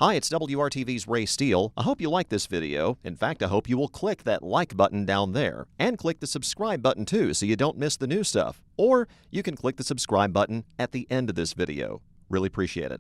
Hi, it's WRTV's Ray Steele. I hope you like this video. In fact, I hope you will click that like button down there and click the subscribe button too so you don't miss the new stuff. Or you can click the subscribe button at the end of this video. Really appreciate it.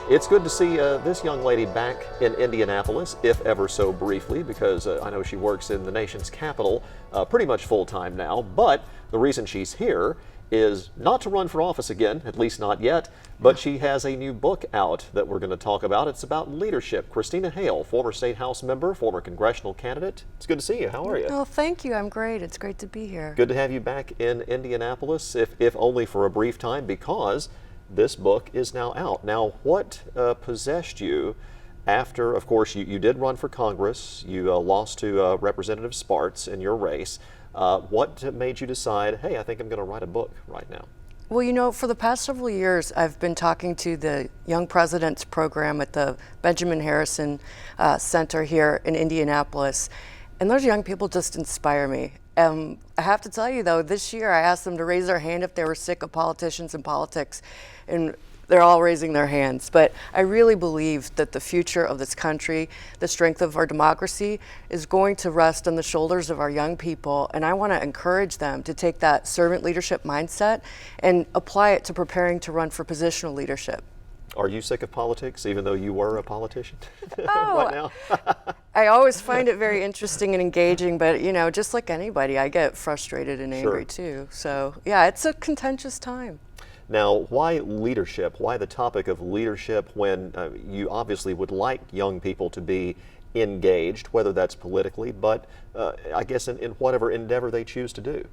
It's good to see this young lady back in Indianapolis, if ever so briefly, because I know she works in the nation's capital pretty much full-time now. But the reason she's here is not to run for office again, at least not yet, but she has a new book out that we're going to talk about. It's about leadership. Christina Hale, former State House member, former congressional candidate. It's good to see you. How are you? Oh, thank you. I'm great. It's great to be here. Good to have you back in Indianapolis, if only for a brief time, because this book is now out. Now, what possessed you after, of course, you did run for Congress. You lost to Representative Sparks in your race. What made you decide, hey, I think I'm going to write a book right now? Well, you know, for the past several years, I've been talking to the Young Presidents program at the Benjamin Harrison Center here in Indianapolis, and those young people just inspire me. I have to tell you, though, this year I asked them to raise their hand if they were sick of politicians and politics, and they're all raising their hands. But I really believe that the future of this country, the strength of our democracy, is going to rest on the shoulders of our young people. And I want to encourage them to take that servant leadership mindset and apply it to preparing to run for positional leadership. Are you sick of politics, even though you were a politician Oh, right now? I always find it very interesting and engaging, but you know, just like anybody, I get frustrated and angry too. So yeah, it's a contentious time. Now, why leadership? Why the topic of leadership when you obviously would like young people to be engaged, whether that's politically, but I guess in whatever endeavor they choose to do?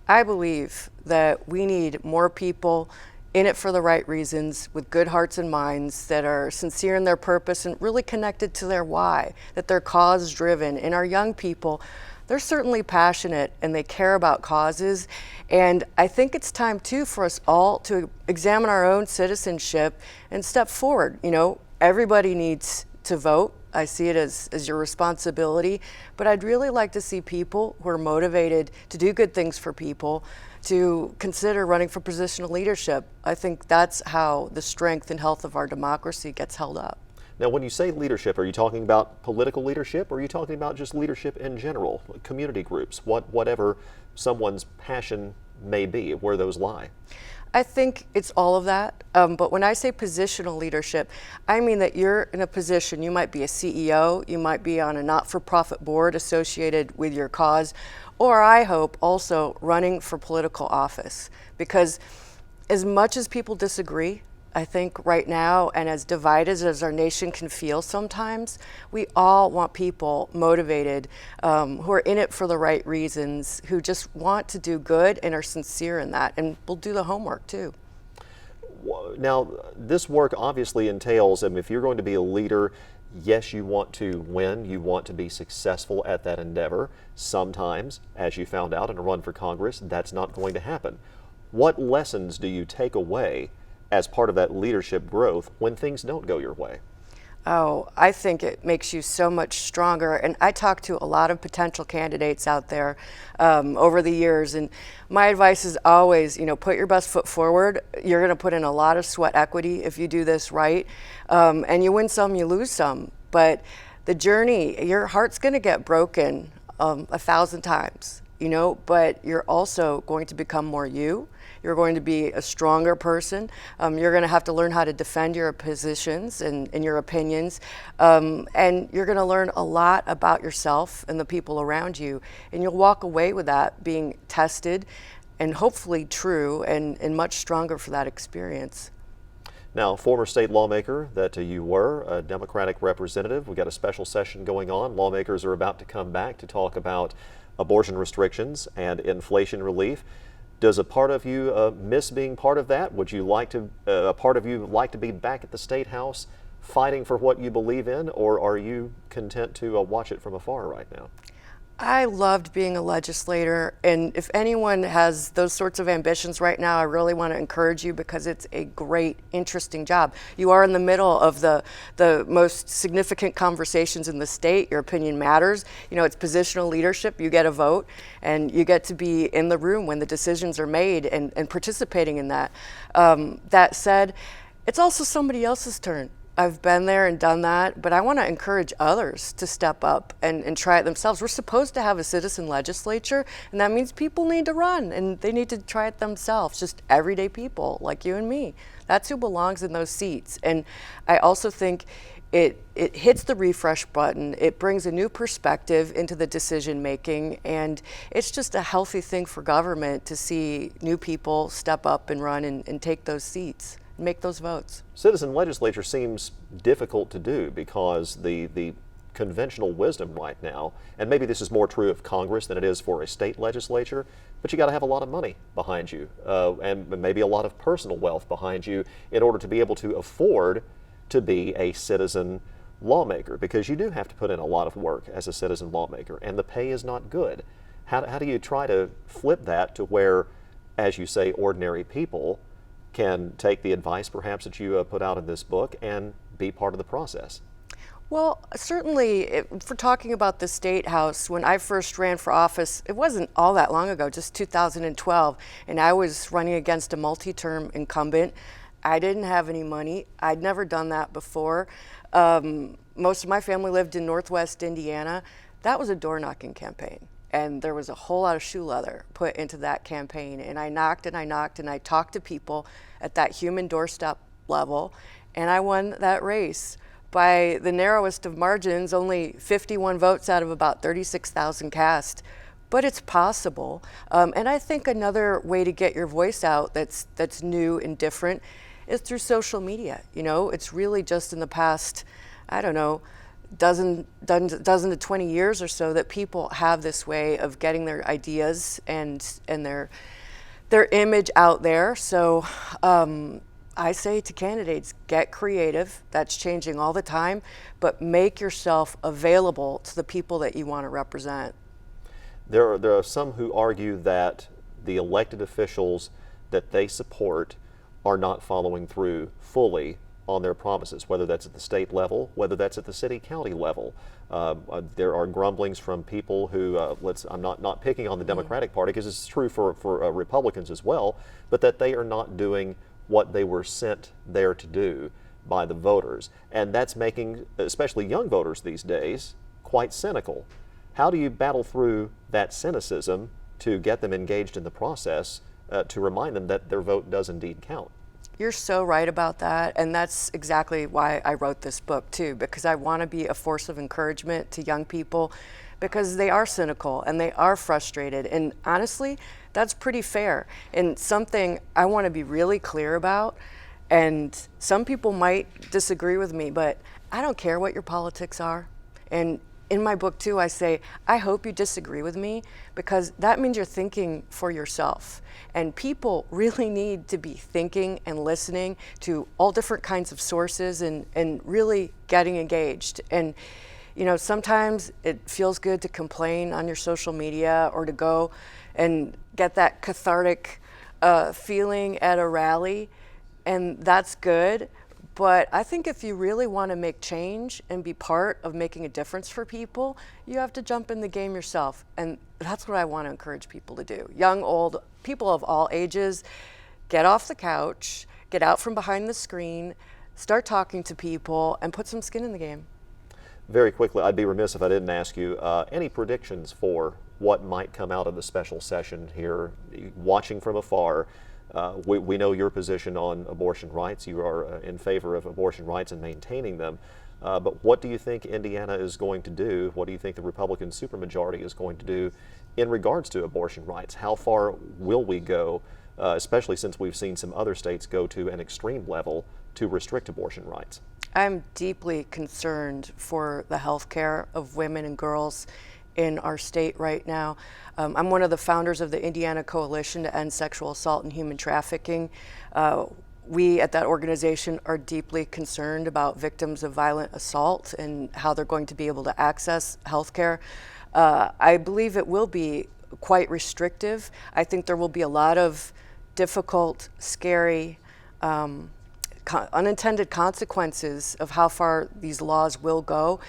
I believe that we need more people in it for the right reasons, with good hearts and minds, that are sincere in their purpose and really connected to their why, that they're cause driven. And our young people, they're certainly passionate and they care about causes. And I think it's time too for us all to examine our own citizenship and step forward. You know, everybody needs to vote. I see it as your responsibility, but I'd really like to see people who are motivated to do good things for people to consider running for positional leadership. I think that's how the strength and health of our democracy gets held up. Now, when you say leadership, are you talking about political leadership, or are you talking about just leadership in general, community groups, whatever someone's passion may be, where those lie? I think it's all of that, but when I say positional leadership, I mean that you're in a position, you might be a CEO, you might be on a not-for-profit board associated with your cause, or I hope also running for political office. Because as much as people disagree, I think right now, and as divided as our nation can feel sometimes, we all want people motivated, who are in it for the right reasons, who just want to do good and are sincere in that, and will do the homework too. Now, this work obviously entails, if you're going to be a leader, yes, you want to win, you want to be successful at that endeavor. Sometimes, as you found out in a run for Congress, that's not going to happen. What lessons do you take away as part of that leadership growth when things don't go your way? Oh, I think it makes you so much stronger. And I talk to a lot of potential candidates out there over the years. And my advice is always, you know, put your best foot forward. You're going to put in a lot of sweat equity if you do this right. And you win some, you lose some. But the journey, your heart's going to get broken 1,000 times, you know, but you're also going to become more you. You're going to be a stronger person. You're going to have to learn how to defend your positions and your opinions. And you're going to learn a lot about yourself and the people around you. And you'll walk away with that being tested and hopefully true and much stronger for that experience. Now, former state lawmaker that you were, a Democratic representative, we got a special session going on. Lawmakers are about to come back to talk about abortion restrictions and inflation relief. Does a part of you miss being part of that? Would you like to, a part of you like to be back at the State House fighting for what you believe in, or are you content to watch it from afar right now? I loved being a legislator, and if anyone has those sorts of ambitions right now, I really want to encourage you because it's a great, interesting job. You are in the middle of the most significant conversations in the state. Your opinion matters. You know, it's positional leadership. You get a vote, and you get to be in the room when the decisions are made and participating in that. That said, it's also somebody else's turn. I've been there and done that, but I want to encourage others to step up and try it themselves. We're supposed to have a citizen legislature, and that means people need to run and they need to try it themselves, just everyday people like you and me. That's who belongs in those seats. And I also think it hits the refresh button. It brings a new perspective into the decision making, and it's just a healthy thing for government to see new people step up and run and take those seats. Make those votes. Citizen legislature seems difficult to do because the conventional wisdom right now, and maybe this is more true of Congress than it is for a state legislature, but you got to have a lot of money behind you and maybe a lot of personal wealth behind you in order to be able to afford to be a citizen lawmaker, because you do have to put in a lot of work as a citizen lawmaker, and the pay is not good. How do you try to flip that to where, as you say, ordinary people can take the advice perhaps that you put out in this book and be part of the process? Well, certainly, for talking about the State House, when I first ran for office, it wasn't all that long ago, just 2012, and I was running against a multi-term incumbent. I didn't have any money. I'd never done that before. Most of my family lived in Northwest Indiana. That was a door-knocking campaign. And there was a whole lot of shoe leather put into that campaign. And I knocked and I knocked and I talked to people at that human doorstep level, and I won that race by the narrowest of margins, only 51 votes out of about 36,000 cast. But it's possible. And I think another way to get your voice out that's new and different is through social media. You know, it's really just in the past, I don't know, dozen to 20 years or so that people have this way of getting their ideas and their image out there. So I say to candidates, get creative. That's changing all the time, but make yourself available to the people that you want to represent. There are some who argue that the elected officials that they support are not following through fully on their promises, whether that's at the state level, whether that's at the city-county level. There are grumblings from people who, I'm not picking on the Democratic Party because it's true for Republicans as well, but that they are not doing what they were sent there to do by the voters. And that's making, especially young voters these days, quite cynical. How do you battle through that cynicism to get them engaged in the process, to remind them that their vote does indeed count? You're so right about that, and that's exactly why I wrote this book too, because I want to be a force of encouragement to young people, because they are cynical and they are frustrated, and honestly, that's pretty fair. And something I want to be really clear about, and some people might disagree with me, but I don't care what your politics are. And in my book too, I say, I hope you disagree with me, because that means you're thinking for yourself. And people really need to be thinking and listening to all different kinds of sources and really getting engaged. And you know, sometimes it feels good to complain on your social media or to go and get that cathartic feeling at a rally, and that's good. But I think if you really want to make change and be part of making a difference for people, you have to jump in the game yourself. And that's what I want to encourage people to do. Young, old, people of all ages, get off the couch, get out from behind the screen, start talking to people, and put some skin in the game. Very quickly, I'd be remiss if I didn't ask you, any predictions for what might come out of the special session here, watching from afar? We know your position on abortion rights. You are in favor of abortion rights and maintaining them. But what do you think Indiana is going to do? What do you think the Republican supermajority is going to do in regards to abortion rights? How far will we go, especially since we've seen some other states go to an extreme level to restrict abortion rights? I'm deeply concerned for the health care of women and girls in our state right now. I'm one of the founders of the Indiana Coalition to End Sexual Assault and Human Trafficking. We at that organization are deeply concerned about victims of violent assault and how they're going to be able to access health care. I believe it will be quite restrictive. I think there will be a lot of difficult, scary, unintended consequences of how far these laws will go.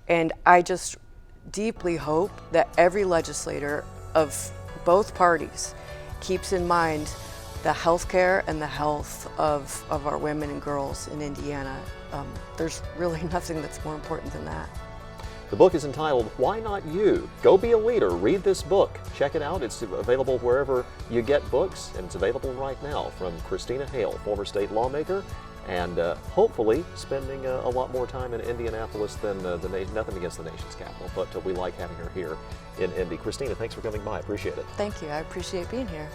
And I just deeply hope that every legislator of both parties keeps in mind the health care and the health of our women and girls in Indiana. There's really nothing that's more important than that. The book is entitled, Why Not You? Go Be a Leader. Read this book. Check it out. It's available wherever you get books, and it's available right now from Christina Hale, former state lawmaker, and hopefully spending a lot more time in Indianapolis than nothing against the nation's capital, but we like having her here in Indy. Christina, thanks for coming by. Appreciate it. Thank you. I appreciate being here.